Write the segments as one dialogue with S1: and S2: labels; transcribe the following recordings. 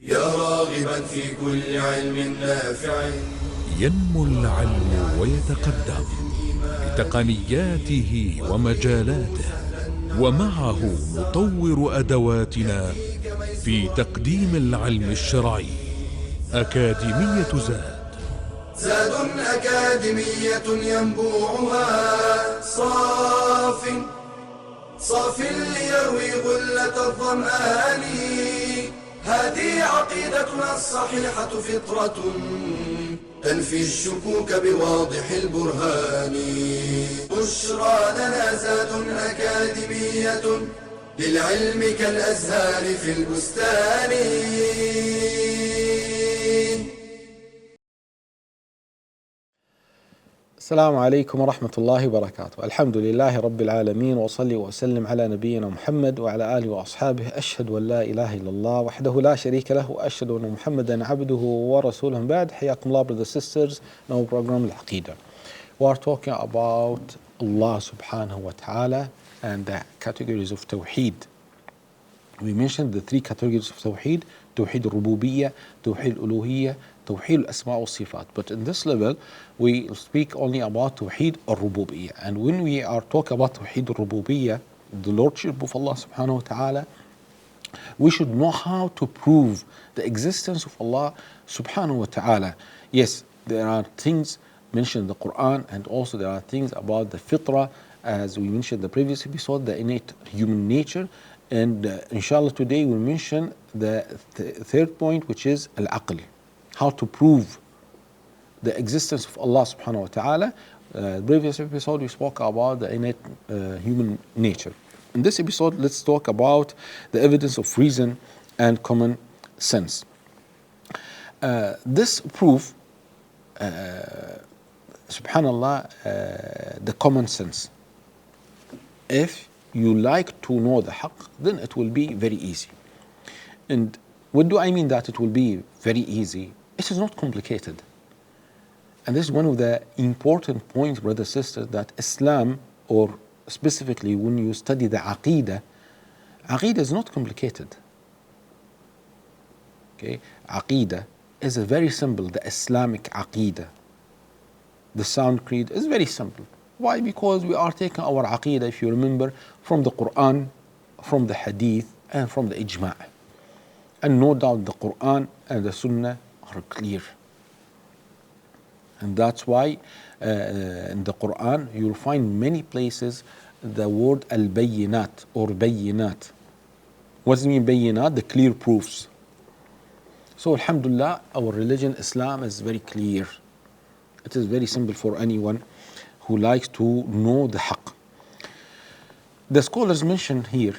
S1: يا راغبا في كل علم نافع.
S2: ينمو العلم ويتقدم بتقنياته ومجالاته، ومعه نطور أدواتنا في تقديم العلم الشرعي. أكاديمية زاد،
S1: زاد أكاديمية ينبوعها صاف ليروي غلة الظمآن. هذه عقيدتنا الصحيحة فطرة تنفي الشكوك بواضح البرهان. بشرى لنا زاد أكاديمية للعلم كالأزهار في البستان.
S3: السلام عليكم ورحمة الله وبركاته. الحمد لله رب العالمين، وصلي وسلم على نبينا محمد وعلى آله وأصحابه. أشهد أن لا إله إلا الله وحده لا شريك له، وأشهد أن محمدا عبده ورسوله. بعد، حياكم الله brothers and sisters. In our program Aqeedah, we are talking about Allah subhanahu wa ta'ala and the categories of Tawheed. We mentioned the three categories of Tawheed: Tawheed al-Rububiyyah, Tawheed al-Uluhiyyah, Tawheed al-Asma' wal-Sifat. But in this level, we speak only about Tawheed al-Rububiyyah. And when we are talking about Tawheed al-Rububiyyah, the Lordship of Allah subhanahu wa ta'ala, we should know how to prove the existence of Allah subhanahu wa ta'ala. Yes, there are things mentioned in the Quran, and also there are things about the fitrah, as we mentioned in the previous episode, the innate human nature. And inshallah today we'll mention the third point, which is al-aql, how to prove the existence of Allah subhanahu wa ta'ala. The previous episode we spoke about the innate human nature. In this episode, let's talk about the evidence of reason and common sense. This proof, subhanallah, the common sense. If you like to know the haqq, then it will be very easy. And what do I mean that it will be very easy? It is not complicated. And this is one of the important points, brothers and sisters, that Islam, or specifically when you study the Aqeedah, Aqeedah is not complicated. Okay, Aqeedah is a very simple, the Islamic Aqeedah. The sound creed is very simple. Why? Because we are taking our Aqeedah, if you remember, from the Quran, from the Hadith, and from the Ijma'. And no doubt the Quran and the Sunnah are clear. And that's why in the Quran you'll find many places the word al-bayyinat or bayyinat. What does it mean, bayyinat? The clear proofs. So alhamdulillah, our religion, Islam, is very clear. It is very simple for anyone who likes to know the haqq. The scholars mention here,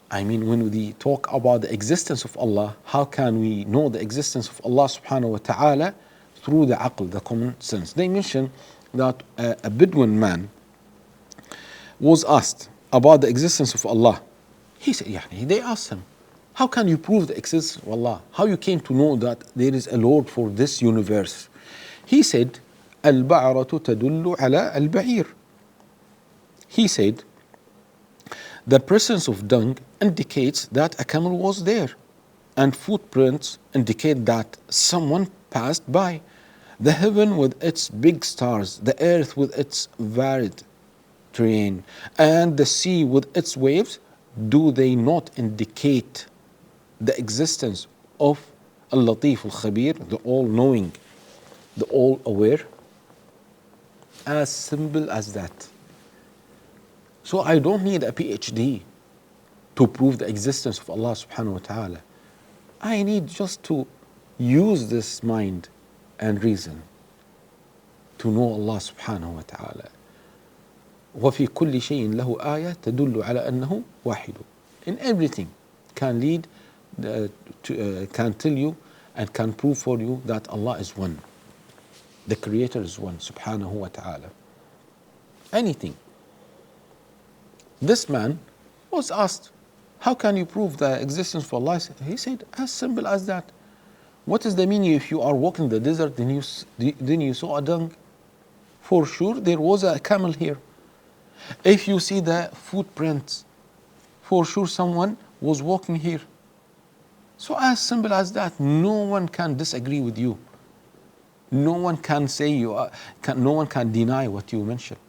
S3: when we talk about the existence of Allah, how can we know the existence of Allah subhanahu wa ta'ala? Through the aql, the common sense. They mention that a Bedouin man was asked about the existence of Allah. He said, they asked him, how can you prove the existence of Allah? How you came to know that there is a Lord for this universe? He said, al-ba'ratu tadullu ala al-ba'ir. He said, the presence of dung indicates that a camel was there, and footprints indicate that someone passed by. The heaven with its big stars, the earth with its varied terrain, and the sea with its waves, do they not indicate the existence of Al-Latif Al-Khabir, the all-knowing, the all-aware? As simple as that. So I don't need a PhD to prove the existence of Allah subhanahu wa ta'ala. I need just to use this mind and reason to know Allah subhanahu wa ta'ala. وَفِي كُلِّ شَيْءٍ لَهُ آيَةٌ تَدُلُّ عَلَى أَنَّهُ وَاحِدٌ. In everything can lead, can tell you and can prove for you that Allah is one. The Creator is one, subhanahu wa ta'ala. Anything. This man was asked, how can you prove the existence of Allah? He said, as simple as that. What is the meaning if you are walking the desert, then you saw a dung? For sure, there was a camel here. If you see the footprints, for sure someone was walking here. So as simple as that, no one can disagree with you. No one can say no one can deny what you mentioned.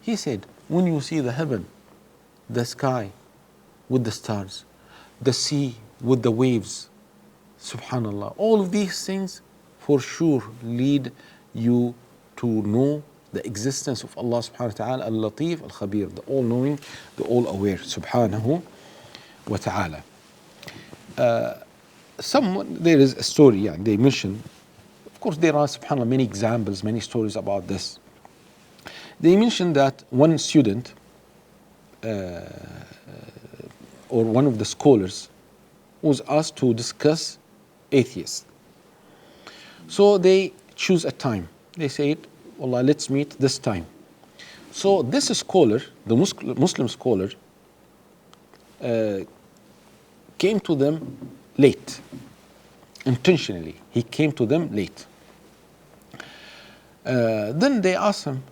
S3: He said, when you see the heaven, the sky with the stars, the sea with the waves, subhanallah, all of these things for sure lead you to know the existence of Allah subhanahu wa ta'ala, al-Latif, al-Khabir, the all-knowing, the all-aware, subhanahu wa ta'ala. There is a story, they mention, of course there are subhanallah many examples, many stories about this. They mentioned that one student or one of the scholars was asked to discuss atheists. So they choose a time. They said, Wallah, let's meet this time. So this scholar, the Muslim scholar, came to them late. Intentionally, he came to them late. Then they asked him,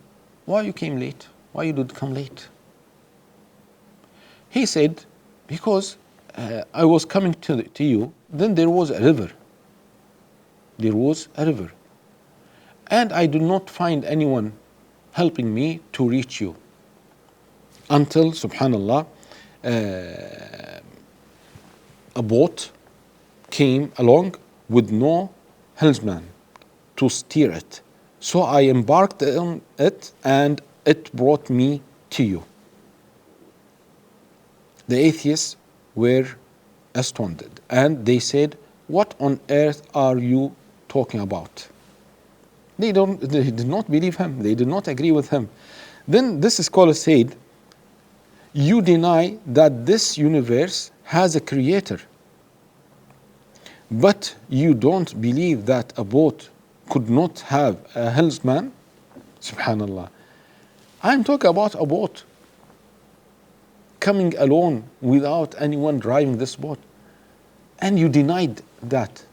S3: why you came late? Why you did come late? He said, because I was coming to you, then there was a river. There was a river. And I did not find anyone helping me to reach you. Until, subhanallah, a boat came along with no helmsman to steer it. So I embarked on it and it brought me to you. The atheists were astounded and they said, what on earth are you talking about? They did not believe him. They did not agree with him. Then this scholar said, you deny that this universe has a creator, but you don't believe that a boat could not have a helmsman? Subhanallah. I'm talking about a boat coming alone without anyone driving this boat. And you denied that.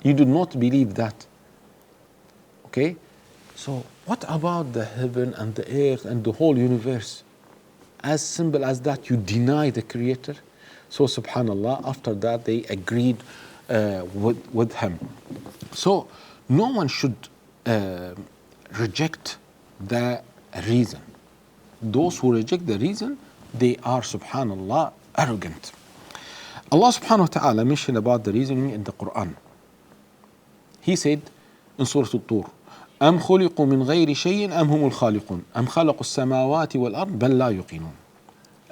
S3: You do not believe that. Okay? So what about the heaven and the earth and the whole universe? As simple as that, you deny the creator. So subhanallah, after that they agreed with him. So no one should reject the reason. Those who reject the reason, they are subhanallah arrogant. Allah subhanahu wa ta'ala mentioned about the reasoning in the Quran. He said in Surah Al-Tur, أم خلقوا من غير شيء أم هم الخالقون أم خلقوا السماوات والأرض بل لا يوقنون.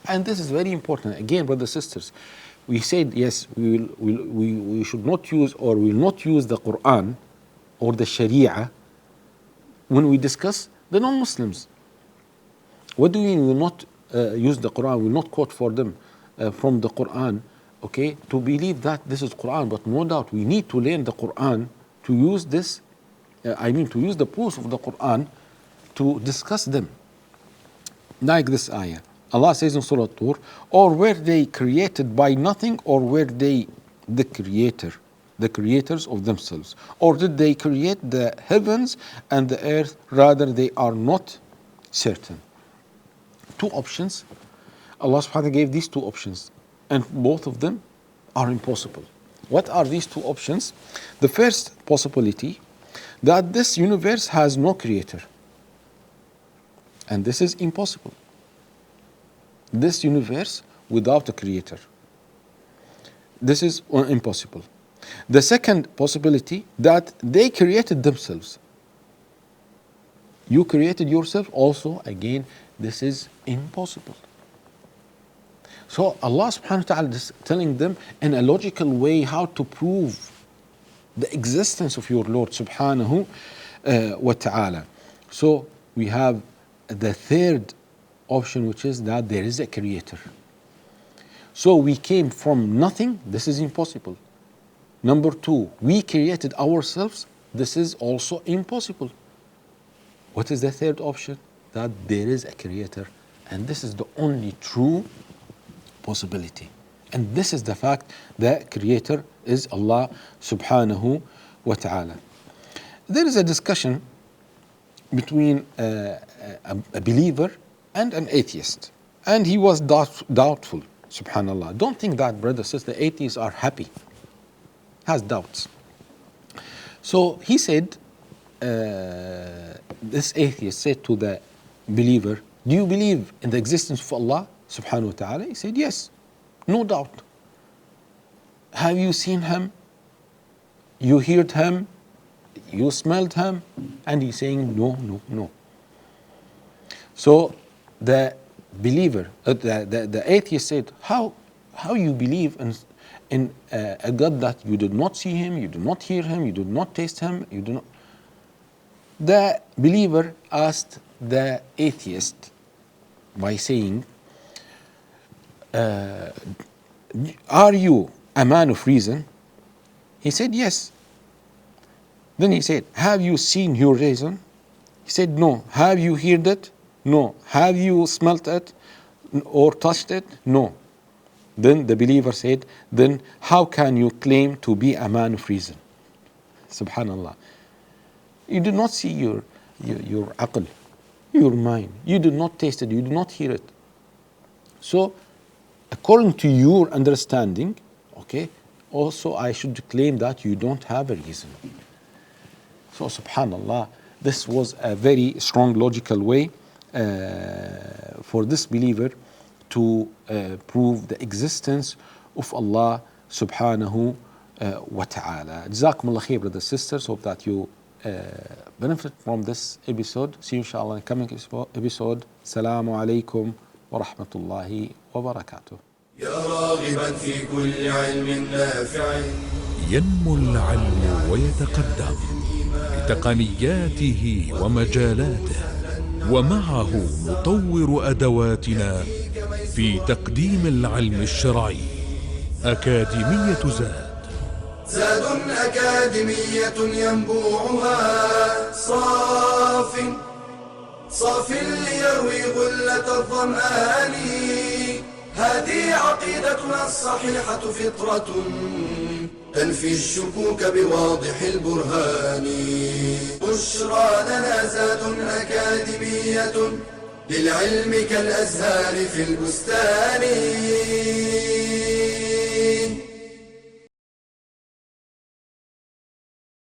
S3: And this is very important. Again, brothers and sisters, we said yes, we should not use or will not use the Quran or the Sharia when we discuss the non-Muslims. What do we mean we will not use the Quran, we will not quote for them from the Quran, okay, to believe that this is Quran, but no doubt we need to learn the Quran to use this, to use the proofs of the Quran to discuss them. Like this ayah. Allah says in Surah Tur, or were they created by nothing, or were they the creators of themselves? Or did they create the heavens and the earth? Rather, they are not certain. Two options. Allah subhanahu wa ta'ala gave these two options, and both of them are impossible. What are these two options? The first possibility, that this universe has no creator. And this is impossible. This universe without a creator. This is impossible. The second possibility, that they created themselves. You created yourself also, again, this is impossible. So Allah subhanahu wa ta'ala is telling them in a logical way how to prove the existence of your Lord subhanahu wa ta'ala. So we have the third option, which is that there is a creator. So we came from nothing, this is impossible. Number two, we created ourselves, this is also impossible. What is the third option? That there is a creator, and this is the only true possibility. And this is the fact that creator is Allah subhanahu wa ta'ala. There is a discussion between a believer and an atheist, and he was doubtful. Subhanallah. Don't think that, brother, sister, atheists are happy. Has doubts. So he said, this atheist said to the believer, do you believe in the existence of Allah subhanahu wa ta'ala? He said, yes, no doubt. Have you seen him? You heard him? You smelled him? And he's saying, no. So the believer, the atheist said, how you believe in a God that you did not see him, you did not hear him, you did not taste him, you do not. The believer asked the atheist by saying, are you a man of reason? He said, yes. Then he said, have you seen your reason? He said, no. Have you heard it? No. Have you smelt it or touched it? No. Then the believer said, then how can you claim to be a man of reason? Subhanallah. You did not see your aql, your mind. You did not taste it. You did not hear it. So, according to your understanding, okay, also I should claim that you don't have a reason. So, subhanallah, this was a very strong logical way for this believer to prove the existence of Allah subhanahu wa ta'ala. Jazakum Allah khair, brothers and sisters. Hope that you benefit from this episode. See you inshallah in the coming episode. Assalamu alaikum wa rahmatullahi wa barakatuh.
S1: يا راغبا في كل علم نافع
S2: ينمو العلم ويتقدم بتقنياته ومجالاته، ومعه نطور أدواتنا في تقديم العلم الشرعي. أكاديمية زاد
S1: أكاديمية ينبوعها صاف ليروي غلة الظمآن. هذه عقيدتنا الصحيحة فطرة تنفي الشكوك بواضح البرهان. بشرى لنا زاد أكاديمية للعلم كالأزهار في البستان.